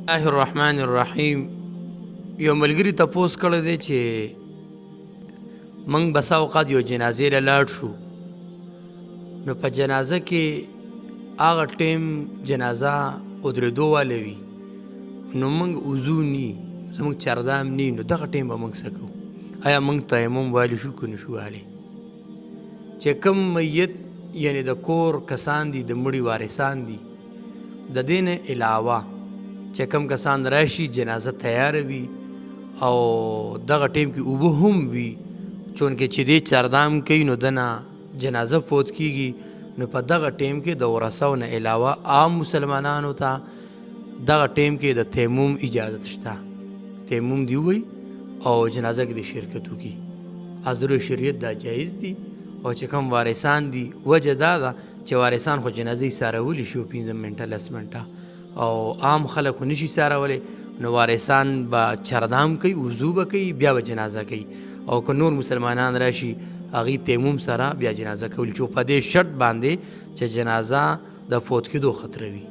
الله الرحمن الرحیم. یو ملګري تپوس کړی دی چې موږ بسا اوقات یو جنازې له لاړ شو، نو په جنازه کې هغه ټیم جنازه ودرېدو واله وي، نو موږ وضو ني، زموږ چردام ني، نو دغه ټیم به موږ څه کوو؟ آیا موږ تیمم ویلی شو که نه شو ویلی؟ چې کوم میت یعنې د کور کسان دي، د مړي وارثان دي، د دې نه علاوه چې کوم کسان راشي جنازه تیاره وي او دغه ټیم کې اوبه هم وي، چونکې چې دې چردام کوي نو دنه جنازه فوت کیږي، نو په دغه ټیم کې د ورثو نه علاوه عام مسلمانانو ته دغه ټیم کې د تیمم اجازت شته، تیمم دی ووایي او جنازه کې د شرکت وکړي. از روی شریعت دا جایز دي. او چې کوم وارثان دي، وجه دا ده چې وارثان خو جنازې څارولی شي 15 منټه 10 منټه، او عام خلک خو نشي څارولی، نو وارثان به چردام کوي، وضو به کوي، بیا به جنازه کوي. او که نور مسلمانان راشي هغوی تیمم سره بیا جنازه کولی، چې په دې شرط باندې چې جنازه د فوت کېدو خطره وي.